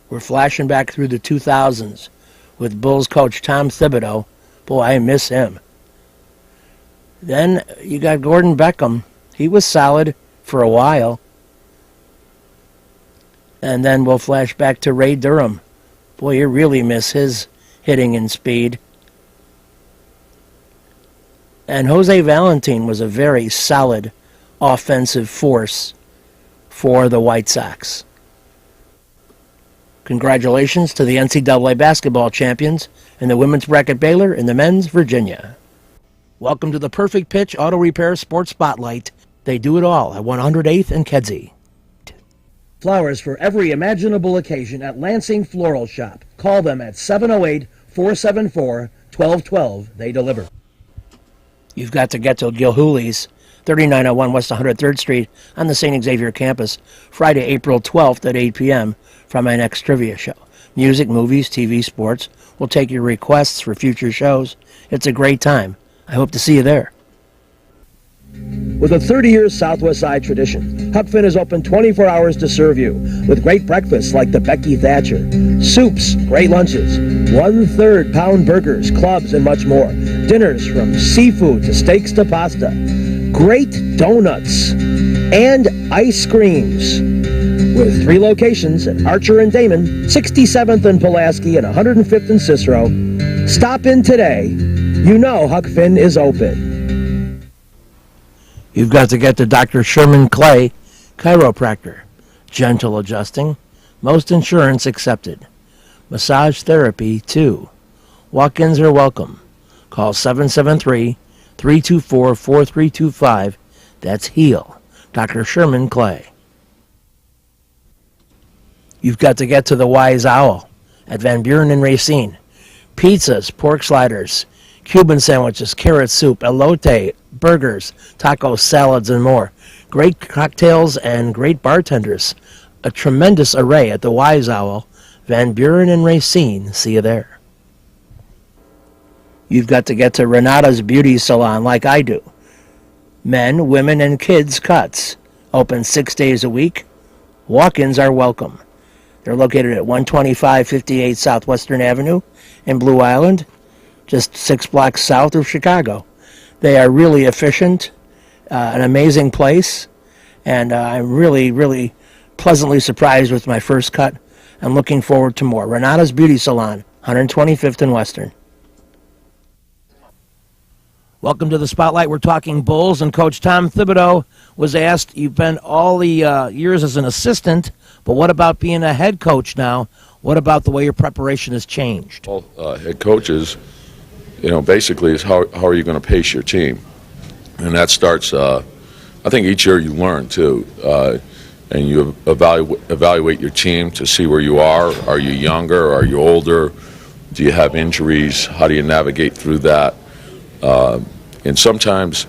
We're flashing back through the 2000s with Bulls coach Tom Thibodeau. Boy, I miss him. Then you got Gordon Beckham. He was solid for a while. And then we'll flash back to Ray Durham. Boy, you really miss his hitting and speed. And Jose Valentin was a very solid offensive force for the White Sox. Congratulations to the NCAA basketball champions in the women's bracket Baylor and the men's Virginia. Welcome to the Perfect Pitch Auto Repair Sports Spotlight. They do it all at 108th and Kedzie. Flowers for every imaginable occasion at Lansing Floral Shop. Call them at 708-474-1212. They deliver. You've got to get to Gilhooly's, 3901 West 103rd Street on the St. Xavier campus, Friday, April 12th at 8 p.m. for my next trivia show. Music, movies, TV, sports. We'll take your requests for future shows. It's a great time. I hope to see you there. With a 30-year Southwest Side tradition, Huck Finn is open 24 hours to serve you with great breakfasts like the Becky Thatcher, soups, great lunches, 1/3 pound burgers, clubs, and much more. Dinners from seafood to steaks to pasta, great donuts, and ice creams. With 3 locations at Archer and Damon, 67th and Pulaski, and 105th and Cicero. Stop in today. You know Huck Finn is open. You've got to get to Dr. Sherman Clay, chiropractor. Gentle adjusting. Most insurance accepted. Massage therapy, too. Walk-ins are welcome. Call 773-324-4325. That's HEAL. Dr. Sherman Clay. You've got to get to the Wise Owl at Van Buren and Racine. Pizzas, pork sliders, Cuban sandwiches, carrot soup, elote, burgers, tacos, salads, and more. Great cocktails and great bartenders. A tremendous array at the Wise Owl, Van Buren and Racine. See you there. You've got to get to Renata's Beauty Salon like I do. Men, women, and kids cuts. Open 6 days a week. Walk-ins are welcome. They're located at 12558 Southwestern Avenue in Blue Island, just 6 blocks south of Chicago. They are really efficient, an amazing place, and I'm really, really pleasantly surprised with my first cut. I'm looking forward to more. Renata's Beauty Salon, 125th and Western. Welcome to the Spotlight. We're talking Bulls, and Coach Tom Thibodeau was asked, you've been all the years as an assistant, but what about being a head coach now? What about the way your preparation has changed? Well, head coaches, basically is how are you going to pace your team? And that starts, I think each year you learn too, and you evaluate your team to see where you are. Are you younger? Are you older? Do you have injuries? How do you navigate through that? And sometimes,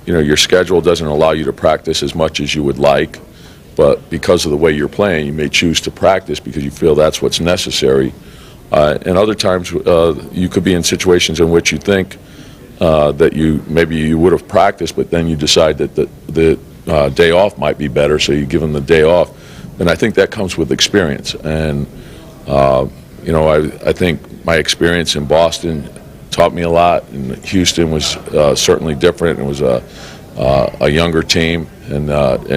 your schedule doesn't allow you to practice as much as you would like, but because of the way you're playing, you may choose to practice because you feel that's what's necessary. And other times, you could be in situations in which you think that maybe you would have practiced, but then you decide that the day off might be better, so you give them the day off. And I think that comes with experience. And I think my experience in Boston taught me a lot, and Houston was certainly different. It was a younger team, and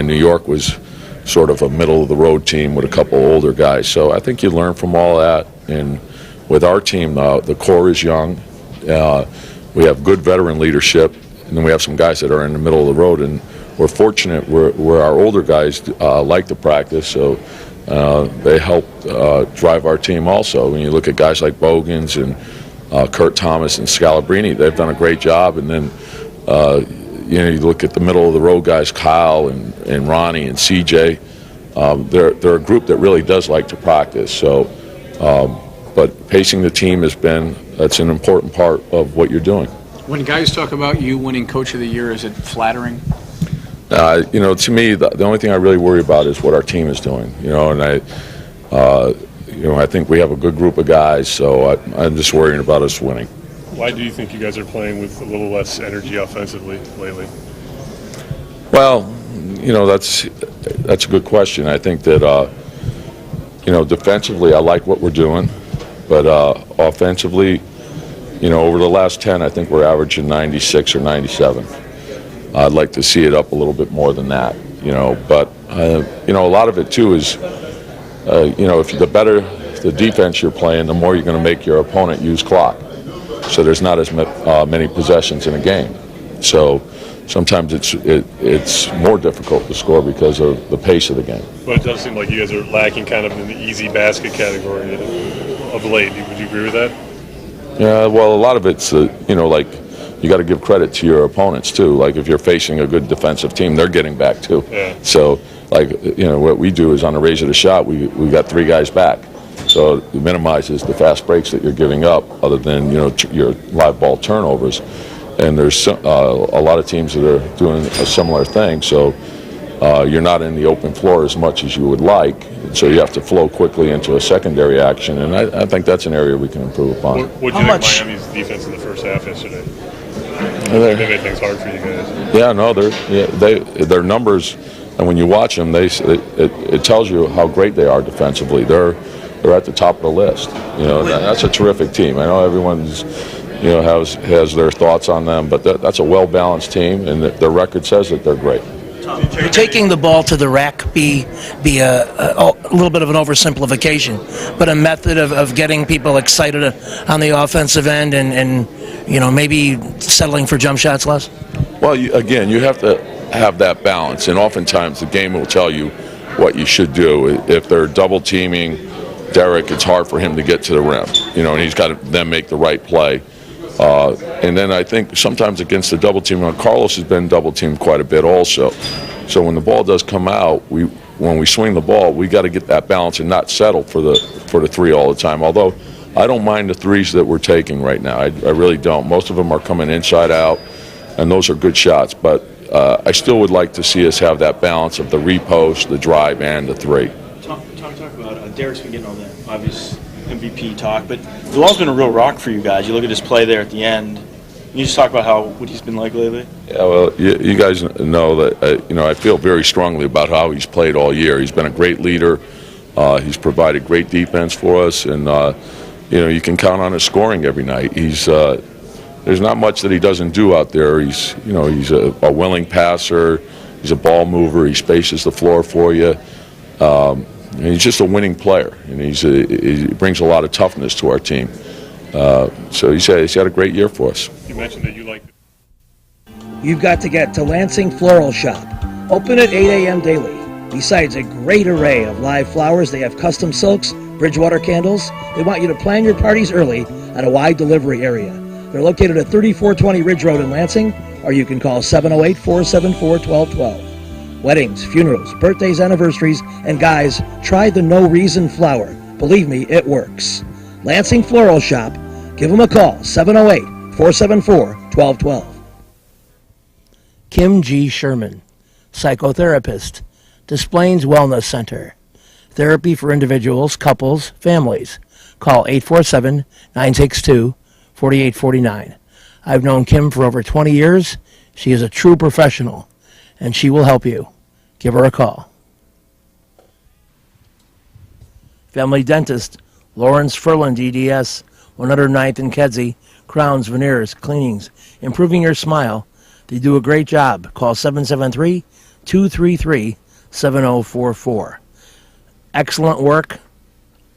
New York was sort of a middle-of-the-road team with a couple older guys. So I think you learn from all that. And with our team, the core is young. We have good veteran leadership, and then we have some guys that are in the middle of the road. And we're fortunate where our older guys like to practice, so they help drive our team also. When you look at guys like Bogans and Kurt Thomas and Scalabrini, they've done a great job. And then you look at the middle of the road guys, Kyle and Ronnie and CJ. They're a group that really does like to practice. So, but pacing the team that's an important part of what you're doing. When guys talk about you winning Coach of the Year, is it flattering? To me, the only thing I really worry about is what our team is doing. And I think we have a good group of guys, so I'm just worrying about us winning. Why do you think you guys are playing with a little less energy offensively lately? Well, that's a good question. I think that defensively, I like what we're doing, but offensively, over the last 10, I think we're averaging 96 or 97. I'd like to see it up a little bit more than that, but, a lot of it, too, is, if the better the defense you're playing, the more you're going to make your opponent use clock. So there's not as many possessions in a game. So sometimes it's more difficult to score because of the pace of the game. But it does seem like you guys are lacking kind of in the easy basket category of late. Would you agree with that? Yeah, well, a lot of it's, like you got to give credit to your opponents, too. Like if you're facing a good defensive team, they're getting back, too. Yeah. So, what we do is on the raise of the shot, we got 3 guys back. So it minimizes the fast breaks that you're giving up other than, your live ball turnovers. And there's a lot of teams that are doing a similar thing. So you're not in the open floor as much as you would like. So you have to flow quickly into a secondary action. And I think that's an area we can improve upon. What do you think Miami's defense in the first half yesterday? They made things hard for you guys. Yeah, no, their numbers, and when you watch them, it tells you how great they are defensively. They're at the top of the list. That's a terrific team. I know everyone's, has their thoughts on them, but that's a well-balanced team, and their record says that they're great. Would taking the ball to the rack be a little bit of an oversimplification, but a method of getting people excited on the offensive end and maybe settling for jump shots less? Well, again, you have to have that balance, and oftentimes the game will tell you what you should do. If they're double teaming Derek, it's hard for him to get to the rim, and he's got to then make the right play. And then I think sometimes against the double team, Carlos has been double teamed quite a bit also. So when the ball does come out, when we swing the ball, we got to get that balance and not settle for the 3 all the time. Although I don't mind the 3s that we're taking right now. I really don't. Most of them are coming inside out, and those are good shots. But I still would like to see us have that balance of the repost, the drive, and the 3. Talk about Derek's been getting all the obvious MVP talk, but Luol's been a real rock for you guys. You look at his play there at the end. Can you just talk about what he's been like lately? Yeah, well, you guys know that I feel very strongly about how he's played all year. He's been a great leader. He's provided great defense for us, and you can count on his scoring every night. There's not much that he doesn't do out there. He's a willing passer. He's a ball mover. He spaces the floor for you. And he's just a winning player, and he brings a lot of toughness to our team. So he's had a great year for us. You mentioned that you liked it. You've got to get to Lansing Floral Shop. Open at 8 a.m. daily. Besides a great array of live flowers, they have custom silks, Bridgewater candles. They want you to plan your parties early at a wide delivery area. They're located at 3420 Ridge Road in Lansing, or you can call 708-474-1212. Weddings, funerals, birthdays, anniversaries, and guys, try the No Reason flower. Believe me, it works. Lansing Floral Shop. Give them a call, 708-474-1212. Kim G. Sherman, psychotherapist, Des Plaines Wellness Center. Therapy for individuals, couples, families. Call 847-962-4849. I've known Kim for over 20 years. She is a true professional, and she will help you. Give her a call. Family Dentist, Lawrence Furland, EDS, 109th and Kedzie, crowns, veneers, cleanings, improving your smile. They do a great job. Call 773-233-7044. Excellent work,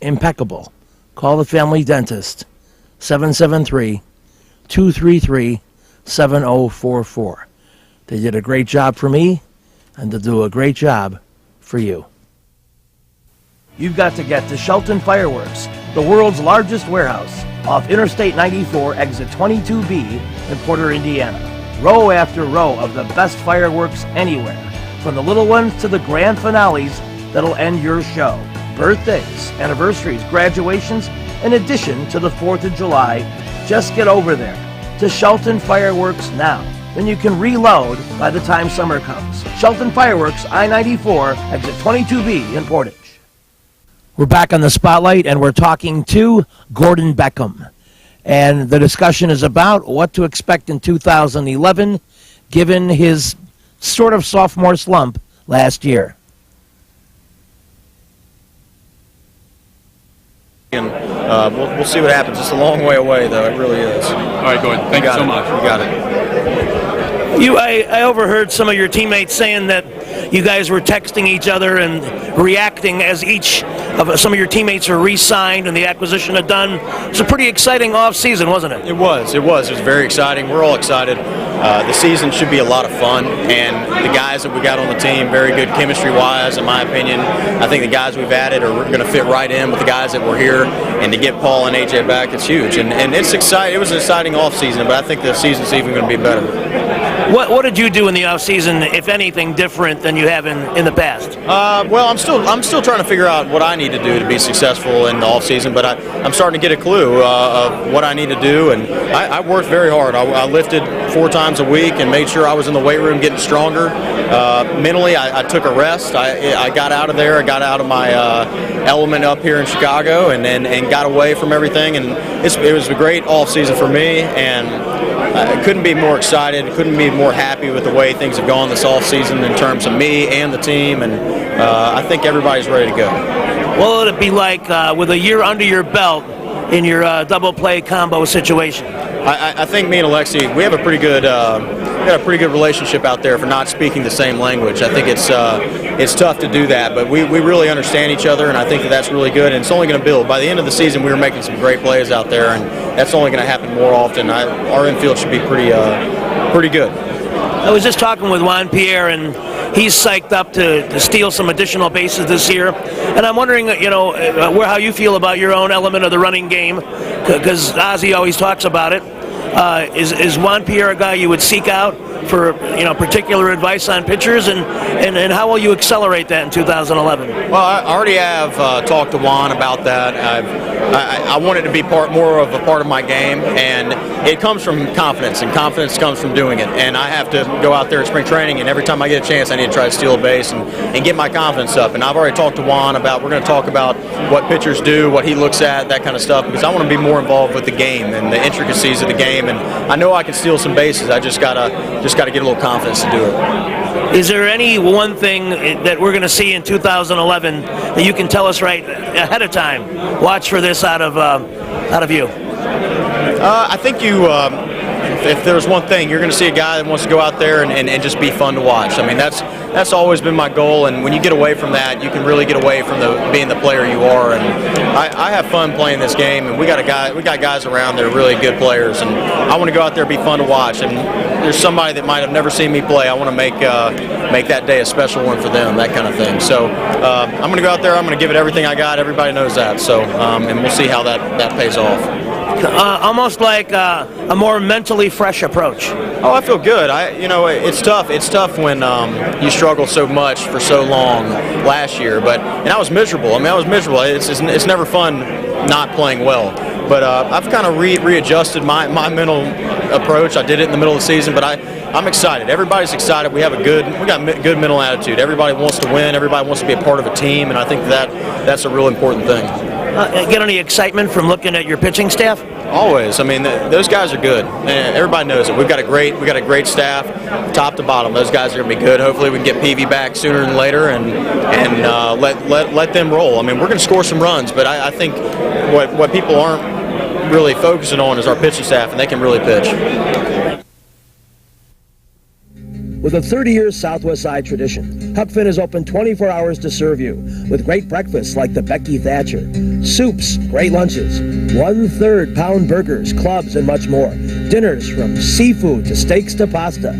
impeccable. Call the Family Dentist, 773-233-7044. They did a great job for me, and they'll do a great job for you. You've got to get to Shelton Fireworks, the world's largest warehouse, off Interstate 94, exit 22B in Porter, Indiana. Row after row of the best fireworks anywhere, from the little ones to the grand finales that'll end your show. Birthdays, anniversaries, graduations, in addition to the 4th of July. Just get over there to Shelton Fireworks now. Then you can reload by the time summer comes. Shelton Fireworks, I-94, exit 22B in Portage. We're back on the spotlight, and we're talking to Gordon Beckham. And the discussion is about what to expect in 2011, given his sort of sophomore slump last year. And we'll see what happens. It's a long way away, though. It really is. All right, go ahead. Thank you so much. You got it. I overheard some of your teammates saying that you guys were texting each other and reacting as each of some of your teammates were re-signed and the acquisition had done. It was a pretty exciting off-season, wasn't it? It was. It was very exciting. We're all excited. The season should be a lot of fun, and the guys that we got on the team, very good chemistry-wise, in my opinion. I think the guys we've added are going to fit right in with the guys that were here, and to get Paul and AJ back, it's huge. And it's exciting. It was an exciting off-season, but I think the season's even going to be better. What did you do in the off-season, if anything, different than you have in the past? Well, I'm still trying to figure out what I need to do to be successful in the off-season, but I'm starting to get a clue of what I need to do, and I worked very hard. I lifted 4 times a week and made sure I was in the weight room getting stronger. Mentally, I took a rest. I got out of there. I got out of my element up here in Chicago and got away from everything, and it was a great off-season for me, and I couldn't be more excited, couldn't be more happy with the way things have gone this offseason in terms of me and the team, and I think everybody's ready to go. What would it be like with a year under your belt in your double play combo situation? I think me and Alexi, we have a pretty good relationship out there for not speaking the same language. I think it's tough to do that, but we really understand each other, and I think that's really good, and it's only going to build. By the end of the season, we were making some great plays out there, and that's only going to happen more often. Our infield should be pretty good. I was just talking with Juan Pierre, and he's psyched up to steal some additional bases this year. And I'm wondering, how you feel about your own element of the running game, because Ozzie always talks about it. Is Juan Pierre a guy you would seek out for particular advice on pitchers, and how will you accelerate that in 2011? Well, I already have talked to Juan about that. I want it to be more of a part of my game, and it comes from confidence, and confidence comes from doing it. And I have to go out there at spring training, and every time I get a chance, I need to try to steal a base and get my confidence up. And I've already talked to Juan about, we're going to talk about what pitchers do, what he looks at, that kind of stuff, because I want to be more involved with the game and the intricacies of the game. And I know I can steal some bases. I just gotta get a little confidence to do it. Is there any one thing that we're going to see in 2011 that you can tell us right ahead of time? Watch for this out of you. I think if there's one thing, you're going to see a guy that wants to go out there and just be fun to watch. I mean, that's always been my goal, and when you get away from that, you can really get away from being the player you are. And I have fun playing this game, and we got guys around that are really good players, and I want to go out there and be fun to watch. And there's somebody that might have never seen me play. I want to make that day a special one for them, that kind of thing. So I'm going to go out there. I'm going to give it everything I got. Everybody knows that. So and we'll see how that pays off. Almost like a more mentally fresh approach. Oh, I feel good. It's tough. It's tough when you struggle so much for so long last year. And I was miserable. I was miserable. It's never fun not playing well. But I've kind of readjusted my mental approach. I did it in the middle of the season, but I'm excited. Everybody's excited. We got good mental attitude. Everybody wants to win. Everybody wants to be a part of a team, and I think that's a real important thing. Get any excitement from looking at your pitching staff? Always. I mean, those guys are good. Everybody knows it. We got a great staff, top to bottom. Those guys are going to be good. Hopefully, we can get Peavy back sooner than later and let them roll. I mean, we're going to score some runs, but I think what people aren't really focusing on is our pitching staff, and they can really pitch. With a 30-year Southwest Side tradition, Huck Finn is open 24 hours to serve you with great breakfasts like the Becky Thatcher, soups, great lunches, 1/3 pound burgers, clubs, and much more. Dinners from seafood to steaks to pasta,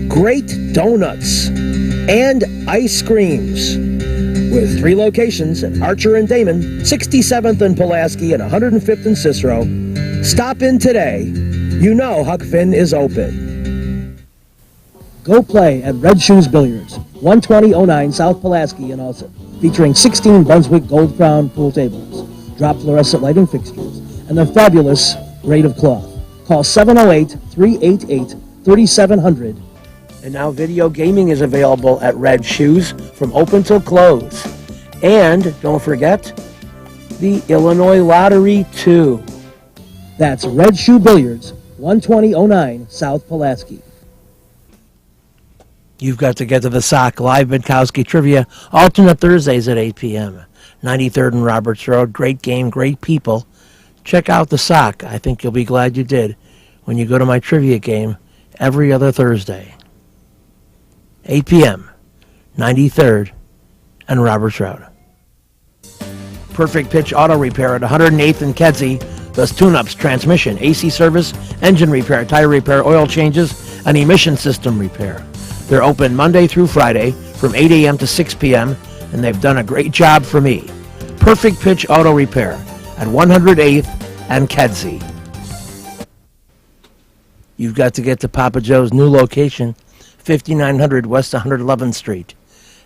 great donuts, and ice creams. With 3 locations at Archer and Damon, 67th and Pulaski, and 105th and Cicero. Stop in today. You know Huck Finn is open. Go play at Red Shoes Billiards, 12009 South Pulaski in Alton, featuring 16 Brunswick Gold Crown pool tables, drop fluorescent lighting fixtures, and the fabulous Braid of Cloth. Call 708-388-3700. And now video gaming is available at Red Shoes from open till close. And don't forget, the Illinois Lottery, too. That's Red Shoe Billiards, 12009 South Pulaski. You've got to get to the Sock live Minkowski trivia, alternate Thursdays at 8 p.m. 93rd and Roberts Road. Great game, great people. Check out the Sock. I think you'll be glad you did when you go to my trivia game every other Thursday. 8 p.m., 93rd and Roberts Road. Perfect Pitch Auto Repair at 108th and Kedzie does tune-ups, transmission, AC service, engine repair, tire repair, oil changes, and emission system repair. They're open Monday through Friday from 8 a.m. to 6 p.m., and they've done a great job for me. Perfect Pitch Auto Repair at 108th and Kedzie. You've got to get to Papa Joe's new location, 5900 West 111th Street.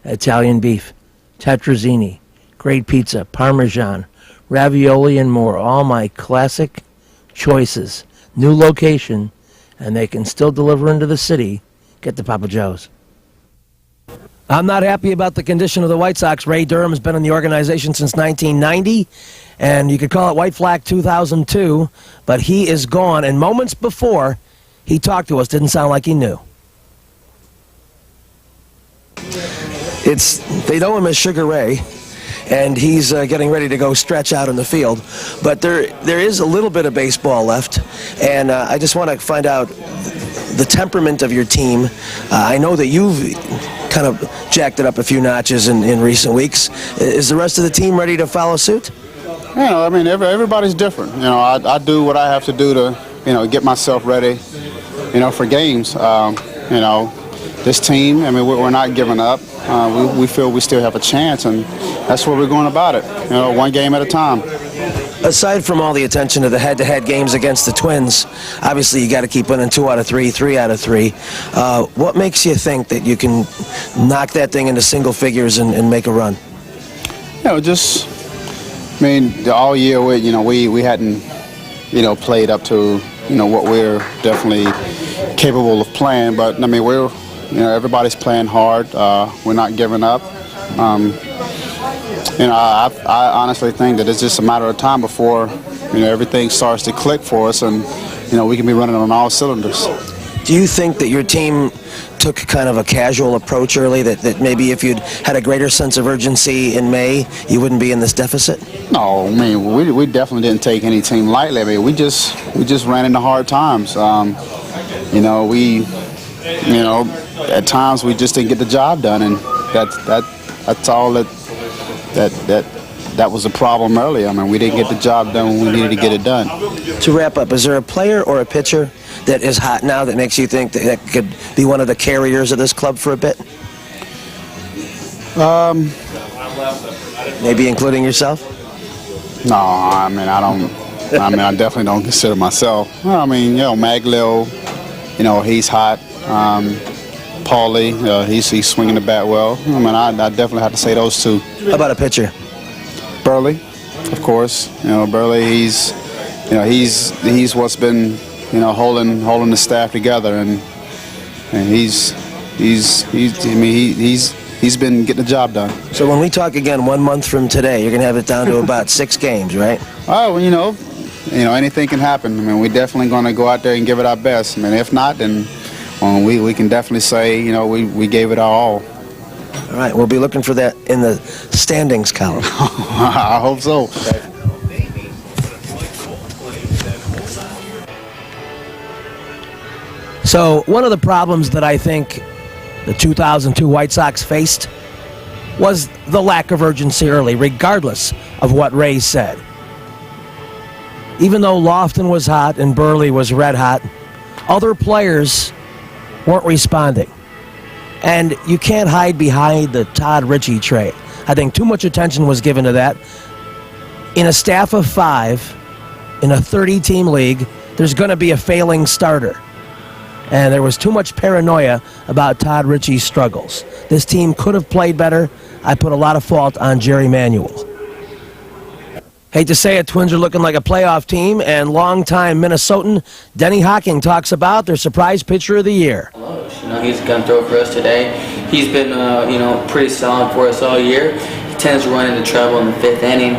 Italian beef, tetrazzini, great pizza, parmesan, ravioli, and more. All my classic choices. New location, and they can still deliver into the city. Get to Papa Joe's. I'm not happy about the condition of the White Sox. Ray Durham has been in the organization since 1990, and you could call it White Flag 2002, but he is gone. And moments before he talked to us, didn't sound like he knew. They know him as Sugar Ray, and he's getting ready to go stretch out in the field. But there is a little bit of baseball left, and I just want to find out the temperament of your team. I know that you've kind of jacked it up a few notches in recent weeks. Is the rest of the team ready to follow suit? You know, I mean, everybody's different. You know, I do what I have to do to, you know, get myself ready, you know, for games. You know, this team, I mean, we're not giving up. We feel we still have a chance, and that's where we're going about it. You know, one game at a time. Aside from all the attention to the head-to-head games against the Twins, obviously you got to keep winning 2 out of 3, 3 out of 3. What makes you think that you can knock that thing into single figures and make a run? You know, just, I mean, all year we hadn't, you know, played up to, you know, what we're definitely capable of playing. But I mean, everybody's playing hard. We're not giving up. You know, I honestly think that it's just a matter of time before, you know, everything starts to click for us, and, you know, we can be running on all cylinders. Do you think that your team took kind of a casual approach early, that maybe if you'd had a greater sense of urgency in May, you wouldn't be in this deficit? No, I mean, we definitely didn't take any team lightly. I mean, we just ran into hard times. You know, you know, at times we just didn't get the job done, and that's all that was a problem earlier. I mean, we didn't get the job done when we needed to get it done. To wrap up, is there a player or a pitcher that is hot now that makes you think that could be one of the carriers of this club for a bit? Maybe including yourself? No, I mean, I definitely don't consider myself. Well, I mean, you know, Maglio, you know, he's hot. Paulie, he's swinging the bat well. I mean, I definitely have to say those two. How about a pitcher? Burley, of course. You know, Burley, he's what's been, you know, holding the staff together, and he's been getting the job done. So when we talk again 1 month from today, you're going to have it down to about 6 games, right? Oh, well, you know, anything can happen. I mean, we're definitely going to go out there and give it our best. I mean, if not, then we can definitely say, you know, we gave it our all. All right, we'll be looking for that in the standings column. I hope so. So one of the problems that I think the 2002 White Sox faced was the lack of urgency early, regardless of what Ray said. Even though Lofton was hot and Burley was red hot, other players weren't responding. And you can't hide behind the Todd Ritchie trade. I think too much attention was given to that. In a staff of 5, in a 30-team league, there's going to be a failing starter. And there was too much paranoia about Todd Ritchie's struggles. This team could have played better. I put a lot of fault on Jerry Manuel. Hate to say it, Twins are looking like a playoff team, and longtime Minnesotan Denny Hocking talks about their surprise pitcher of the year. You know, he's going to throw for us today. He's been, you know, pretty solid for us all year. He tends to run into trouble in the 5th inning.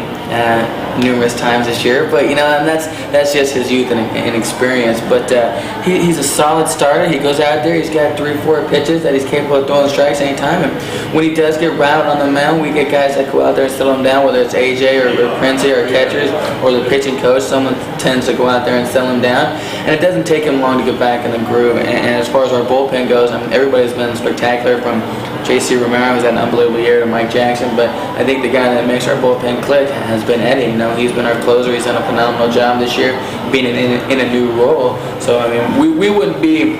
numerous times this year, but and that's just his youth and experience. But he's a solid starter. He goes out there, he's got 3-4 pitches that he's capable of throwing strikes anytime, and when he does get rattled on the mound, we get guys that go out there and settle him down, whether it's AJ or Princey or catchers or the pitching coach. Someone tends to go out there and settle him down, and it doesn't take him long to get back in the groove. And as far as our bullpen goes, everybody's been spectacular, from J.C. Romero, who's had an unbelievable year, to Mike Jackson. But I think the guy that makes our bullpen click has been Eddie. He's been our closer. He's done a phenomenal job this year, being in a new role. So we wouldn't be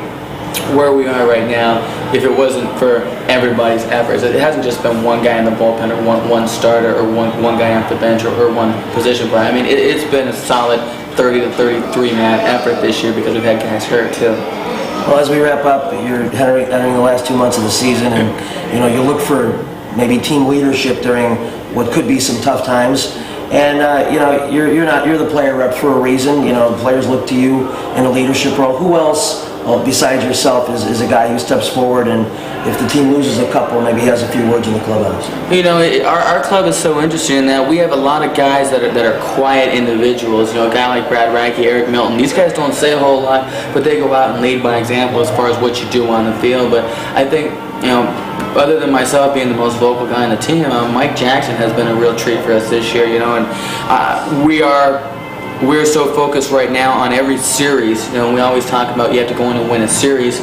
where we are right now if it wasn't for everybody's efforts. It hasn't just been one guy in the bullpen or one starter or one guy off the bench or one position player. It's been a solid 30 to 33 man effort this year, because we've had guys hurt too. Well, as we wrap up, you're entering the last 2 months of the season, and you look for maybe team leadership during what could be some tough times. And you're the player rep for a reason. The players look to you in a leadership role. Who else, besides yourself, is a guy who steps forward, and if the team loses a couple, maybe has a few words in the clubhouse? Our club is so interesting in that we have a lot of guys that are quiet individuals. A guy like Brad Radke, Eric Milton. These guys don't say a whole lot, but they go out and lead by example as far as what you do on the field. But I think other than myself being the most vocal guy on the team, Mike Jackson has been a real treat for us this year. And we're so focused right now on every series. We always talk about you have to go in and win a series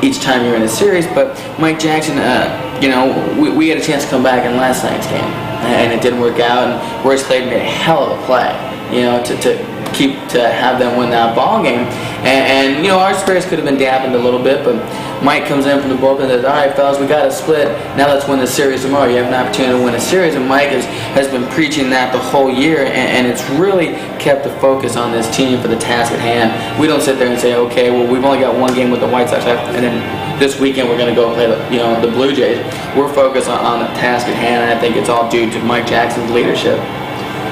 each time you're in a series, but Mike Jackson, we had a chance to come back in last night's game, and it didn't work out, and Royce Clayton made a hell of a play, to have them win that ball game, and our spirits could have been dampened a little bit, but Mike comes in from the bullpen and says, all right, fellas, we got a split. Now let's win the series tomorrow. You have an opportunity to win a series. And Mike has been preaching that the whole year, and it's really kept the focus on this team for the task at hand. We don't sit there and say, okay, well, we've only got one game with the White Sox, and then this weekend we're going to go play the Blue Jays. We're focused on the task at hand, and I think it's all due to Mike Jackson's leadership.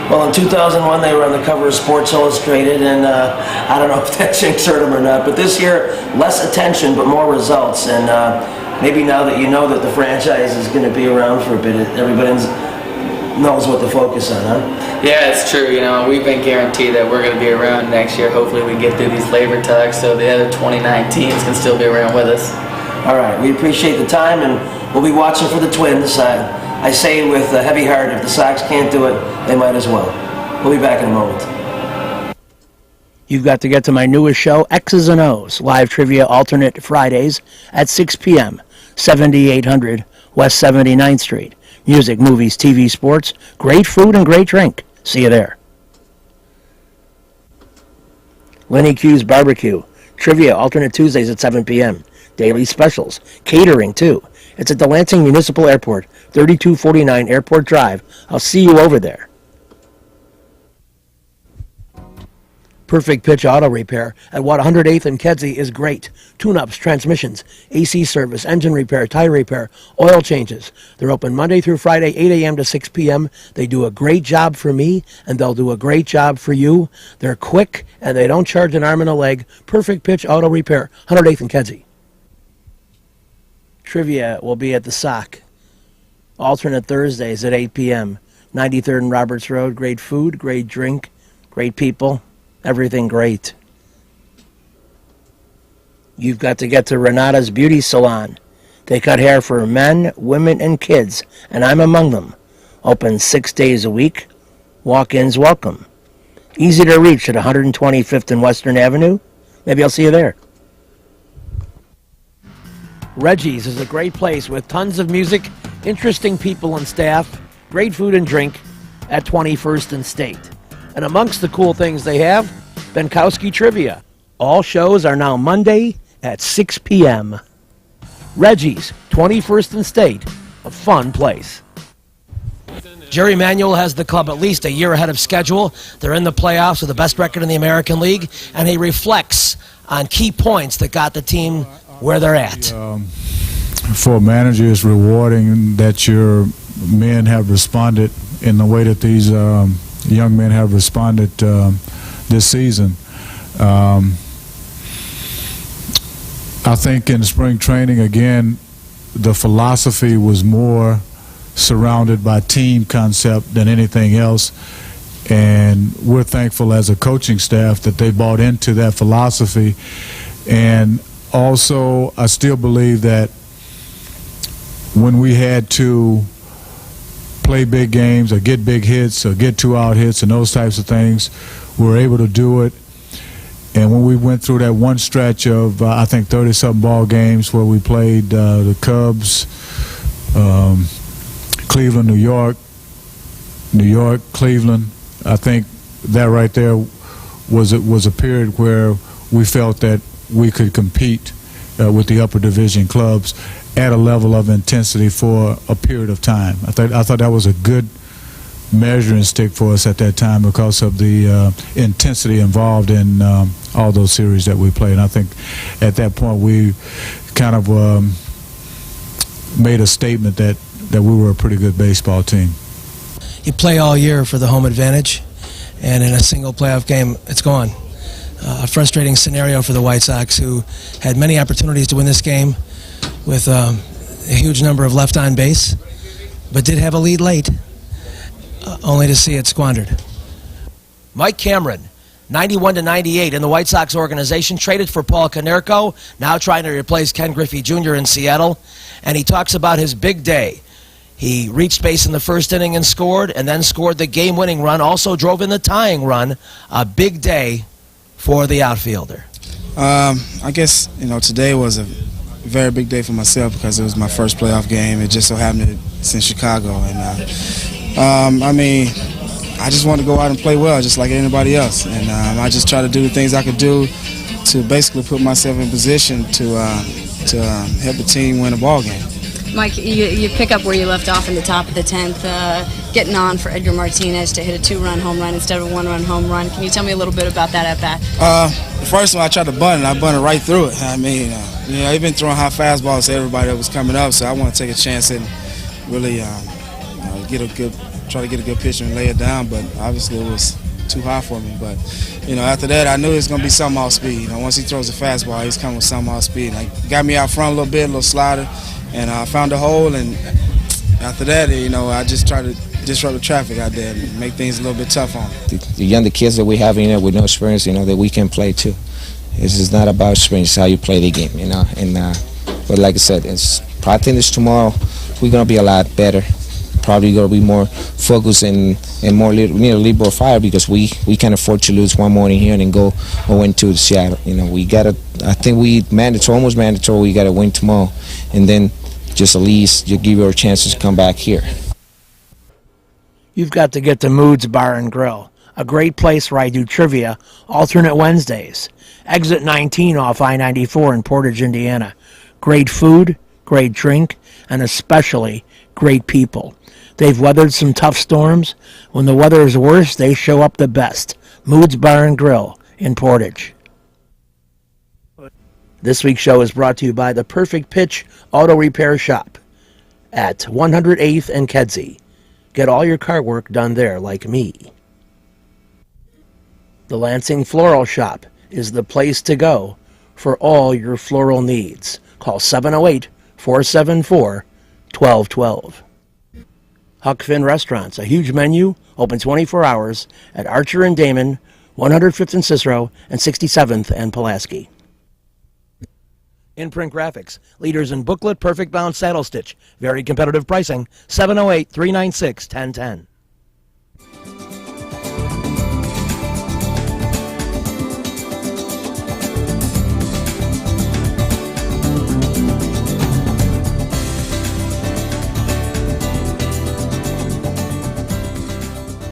Well, in 2001, they were on the cover of Sports Illustrated, and I don't know if that jinx hurt them or not, but this year, less attention but more results, and maybe now that you know that the franchise is going to be around for a bit, everybody knows what to focus on, huh? Yeah, it's true. We've been guaranteed that we're going to be around next year. Hopefully we get through these labor talks so the other 29 teams can still be around with us. All right, we appreciate the time, and we'll be watching for the Twins. I say with a heavy heart, if the Sox can't do it, they might as well. We'll be back in a moment. You've got to get to my newest show, X's and O's, live trivia alternate Fridays at 6 p.m., 7800 West 79th Street. Music, movies, TV, sports, great food, and great drink. See you there. Lenny Q's Barbecue, trivia alternate Tuesdays at 7 p.m. Daily specials, catering too. It's at the Lansing Municipal Airport, 3249 Airport Drive. I'll see you over there. Perfect Pitch Auto Repair at 108th and Kedzie is great. Tune-ups, transmissions, AC service, engine repair, tire repair, oil changes. They're open Monday through Friday, 8 a.m. to 6 p.m. They do a great job for me, and they'll do a great job for you. They're quick, and they don't charge an arm and a leg. Perfect Pitch Auto Repair, 108th and Kedzie. Trivia will be at the Sock. Alternate Thursdays at 8 p.m. 93rd and Roberts Road. Great food, great drink, great people, everything great. You've got to get to Renata's Beauty Salon. They cut hair for men, women, and kids, and I'm among them. Open 6 days a week. Walk-ins welcome. Easy to reach at 125th and Western Avenue. Maybe I'll see you there. Reggie's is a great place with tons of music, interesting people and staff, great food and drink at 21st and State. And amongst the cool things they have, Benkowski Trivia. All shows are now Monday at 6 p.m. Reggie's, 21st and State, a fun place. Jerry Manuel has the club at least a year ahead of schedule. They're in the playoffs with the best record in the American League, and he reflects on key points that got the team where they're at. For a manager, it's rewarding that your men have responded in the way that these young men have responded this season. I think in spring training, again, the philosophy was more surrounded by team concept than anything else. And we're thankful as a coaching staff that they bought into that philosophy. And also, I still believe that when we had to play big games or get big hits or get 2-out hits and those types of things, we were able to do it. And when we went through that one stretch of, I think, 30-something ball games where we played the Cubs, Cleveland, New York, Cleveland, I think that right there was a period where we felt that we could compete with the upper division clubs at a level of intensity for a period of time. I thought that was a good measuring stick for us at that time because of the intensity involved in all those series that we played. And I think at that point we kind of made a statement that we were a pretty good baseball team. You play all year for the home advantage, and in a single playoff game, it's gone. A frustrating scenario for the White Sox, who had many opportunities to win this game with a huge number of left on base, but did have a lead late, only to see it squandered. Mike Cameron, 91-98 in the White Sox organization, traded for Paul Konerko, now trying to replace Ken Griffey Jr. in Seattle, and he talks about his big day. He reached base in the first inning and scored, and then scored the game-winning run, also drove in the tying run. A big day for the outfielder. I guess, today was a very big day for myself because it was my first playoff game. It just so happened it's in Chicago. And, I just wanted to go out and play well just like anybody else. And I just try to do the things I could do to basically put myself in position to help the team win a ball game. Mike, you pick up where you left off in the top of the 10th, getting on for Edgar Martinez to hit a 2-run home run instead of a 1-run home run. Can you tell me a little bit about that at-bat? The first one I tried to bunt, and I bunted right through it. I've been throwing high fastballs to everybody that was coming up, so I want to take a chance and really try to get a good pitch and lay it down, but obviously it was too high for me. But, after that, I knew it was going to be something off speed. Once he throws a fastball, he's coming with something off speed. Got me out front a little bit, a little slider, and I found a hole, and after that, I just tried to disrupt the traffic out there and make things a little bit tough on them. The younger kids that we have in there with no experience, that we can play too. This is not about experience, it's how you play the game, but like I said, I think this tomorrow we're going to be a lot better. Probably going to be more focused and more need a little more fire because we can't afford to lose one morning here and then go and win to Seattle. We got to. I think almost mandatory. We got to win tomorrow, and then just at least you give our chances to come back here. You've got to get to Moods Bar and Grill, a great place where I do trivia alternate Wednesdays. Exit 19 off I-94 in Portage, Indiana. Great food, great drink, and especially great people. They've weathered some tough storms. When the weather is worse, they show up the best. Moods Bar and Grill in Portage. This week's show is brought to you by the Perfect Pitch Auto Repair Shop at 108th and Kedzie. Get all your car work done there like me. The Lansing Floral Shop is the place to go for all your floral needs. Call 708-474-1212. Huck Finn Restaurants, a huge menu, open 24 hours at Archer and Damon, 105th and Cicero, and 67th and Pulaski. Imprint Graphics, leaders in booklet, perfect bound saddle stitch, very competitive pricing, 708-396-1010.